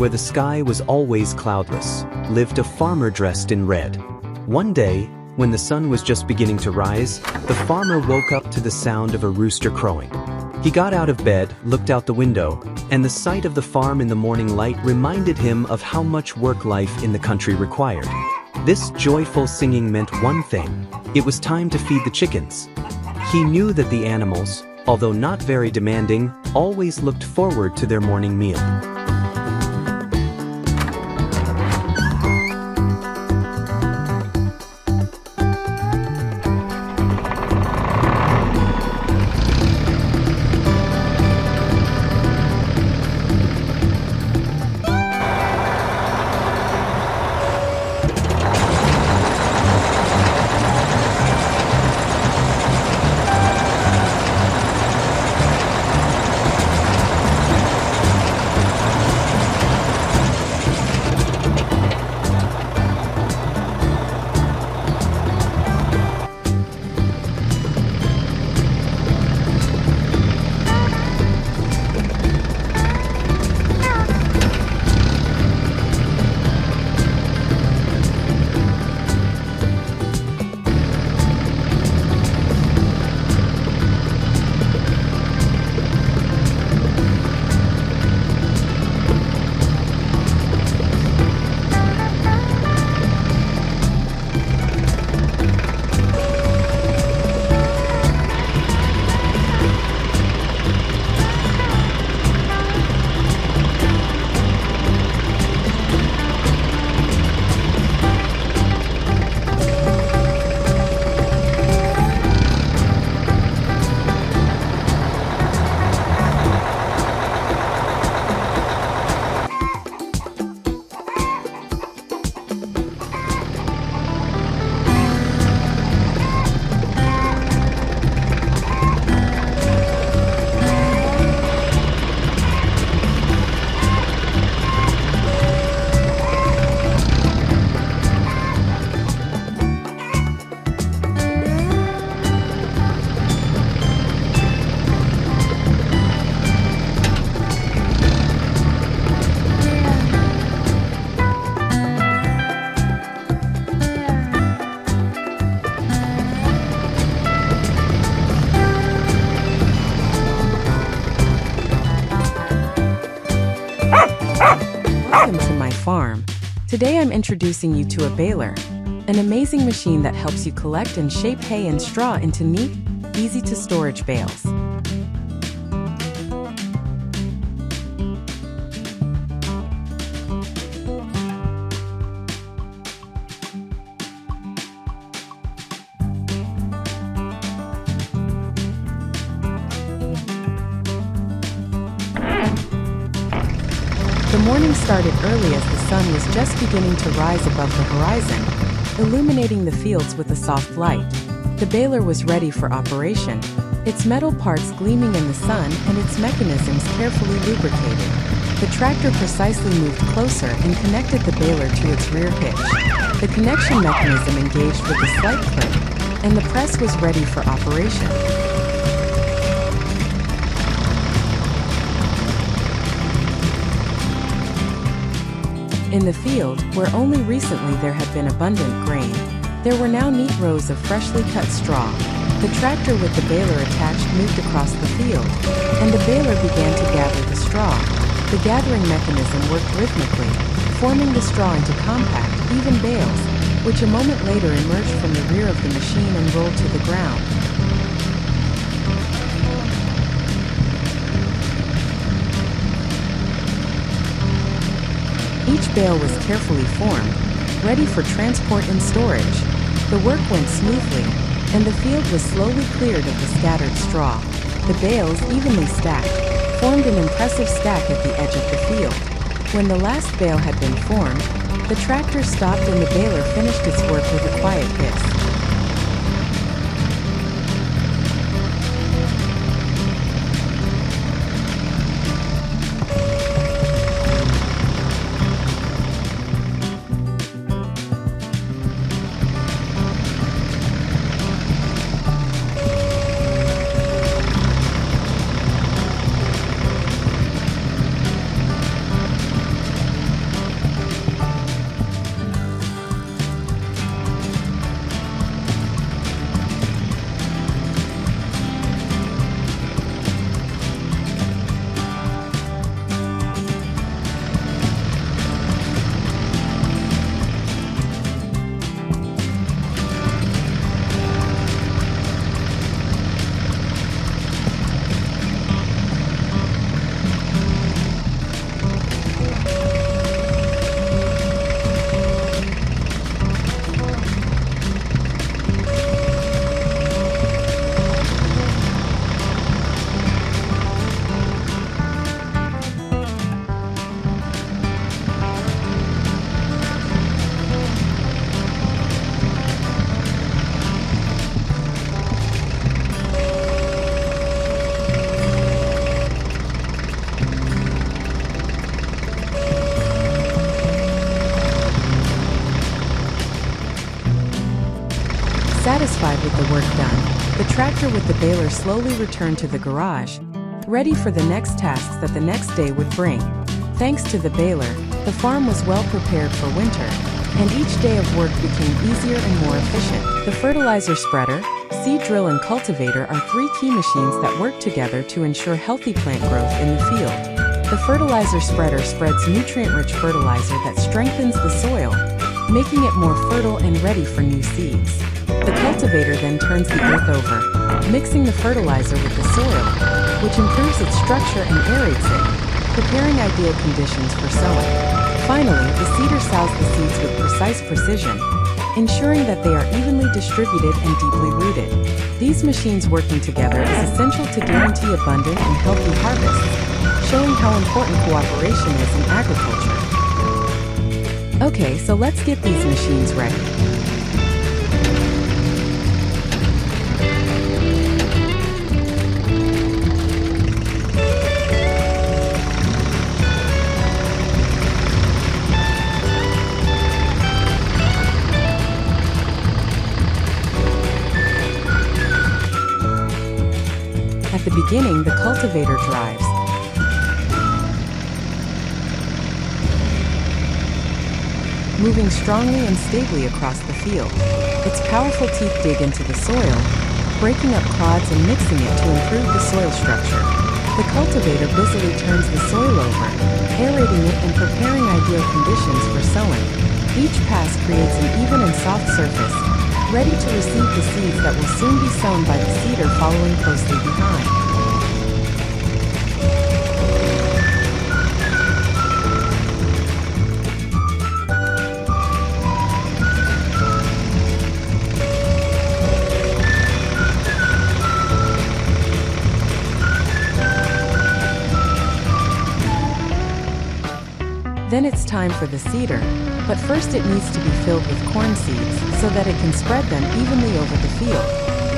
where the sky was always cloudless, lived a farmer dressed in red. One day, when the sun was just beginning to rise, the farmer woke up to the sound of a rooster crowing. He got out of bed, looked out the window, and the sight of the farm in the morning light reminded him of how much work life in the country required. This joyful singing meant one thing: it was time to feed the chickens. He knew that the animals, although not very demanding, always looked forward to their morning meal. Farm. Today I'm introducing you to a baler, an amazing machine that helps you collect and shape hay and straw into neat, easy-to-storage bales. The morning started early as the sun was just beginning to rise above the horizon, illuminating the fields with a soft light. The baler was ready for operation, its metal parts gleaming in the sun and its mechanisms carefully lubricated. The tractor precisely moved closer and connected the baler to its rear hitch. The connection mechanism engaged with a slight click, and the press was ready for operation. In the field, where only recently there had been abundant grain, there were now neat rows of freshly cut straw. The tractor with the baler attached moved across the field, and the baler began to gather the straw. The gathering mechanism worked rhythmically, forming the straw into compact, even bales, which a moment later emerged from the rear of the machine and rolled to the ground. Each bale was carefully formed, ready for transport and storage. The work went smoothly, and the field was slowly cleared of the scattered straw. The bales, evenly stacked, formed an impressive stack at the edge of the field. When the last bale had been formed, the tractor stopped and the baler finished its work with a quiet hiss. Satisfied with the work done, the tractor with the baler slowly returned to the garage, ready for the next tasks that the next day would bring. Thanks to the baler, the farm was well prepared for winter, and each day of work became easier and more efficient. The fertilizer spreader, seed drill and cultivator are three key machines that work together to ensure healthy plant growth in the field. The fertilizer spreader spreads nutrient-rich fertilizer that strengthens the soil, making it more fertile and ready for new seeds. The cultivator then turns the earth over, mixing the fertilizer with the soil, which improves its structure and aerates it, preparing ideal conditions for sowing. Finally, the seeder sows the seeds with precise precision, ensuring that they are evenly distributed and deeply rooted. These machines working together is essential to guarantee abundant and healthy harvests, showing how important cooperation is in agriculture. Okay, so let's get these machines ready. At the beginning, the cultivator drives. Moving strongly and stably across the field. Its powerful teeth dig into the soil, breaking up clods and mixing it to improve the soil structure. The cultivator busily turns the soil over, aerating it and preparing ideal conditions for sowing. Each pass creates an even and soft surface, ready to receive the seeds that will soon be sown by the seeder following closely behind. Then it's time for the seeder, but first it needs to be filled with corn seeds so that it can spread them evenly over the field.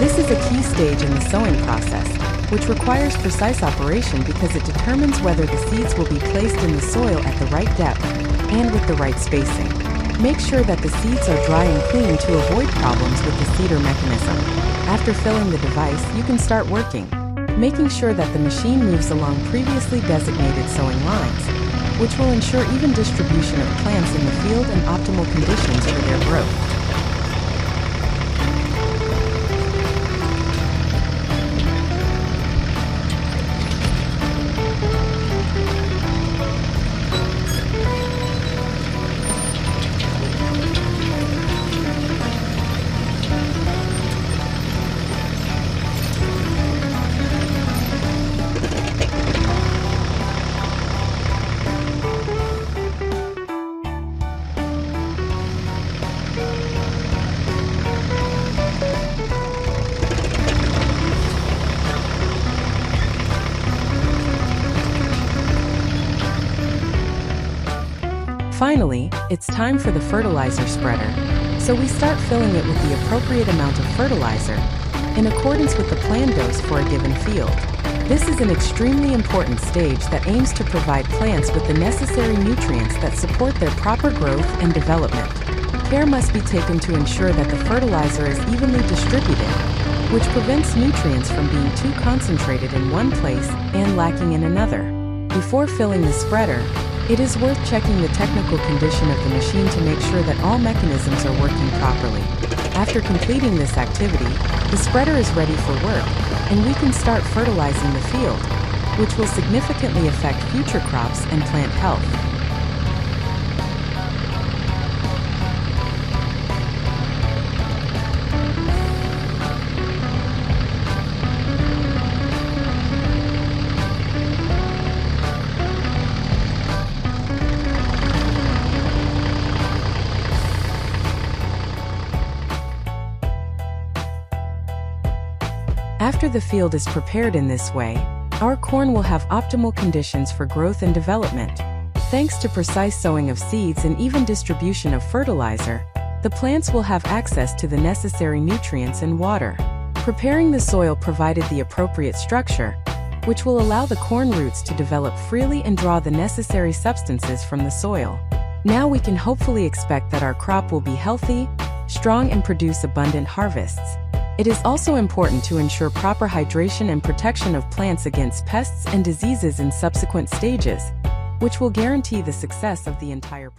This is a key stage in the sowing process, which requires precise operation because it determines whether the seeds will be placed in the soil at the right depth and with the right spacing. Make sure that the seeds are dry and clean to avoid problems with the seeder mechanism. After filling the device, you can start working, making sure that the machine moves along previously designated sowing lines, which will ensure even distribution of plants in the field and optimal conditions for their growth. Finally, it's time for the fertilizer spreader, so we start filling it with the appropriate amount of fertilizer, in accordance with the planned dose for a given field. This is an extremely important stage that aims to provide plants with the necessary nutrients that support their proper growth and development. Care must be taken to ensure that the fertilizer is evenly distributed, which prevents nutrients from being too concentrated in one place and lacking in another. Before filling the spreader, it is worth checking the technical condition of the machine to make sure that all mechanisms are working properly. After completing this activity, the spreader is ready for work, and we can start fertilizing the field, which will significantly affect future crops and plant health. After the field is prepared in this way, our corn will have optimal conditions for growth and development. Thanks to precise sowing of seeds and even distribution of fertilizer, the plants will have access to the necessary nutrients and water. Preparing the soil provided the appropriate structure, which will allow the corn roots to develop freely and draw the necessary substances from the soil. Now we can hopefully expect that our crop will be healthy, strong and produce abundant harvests. It is also important to ensure proper hydration and protection of plants against pests and diseases in subsequent stages, which will guarantee the success of the entire project.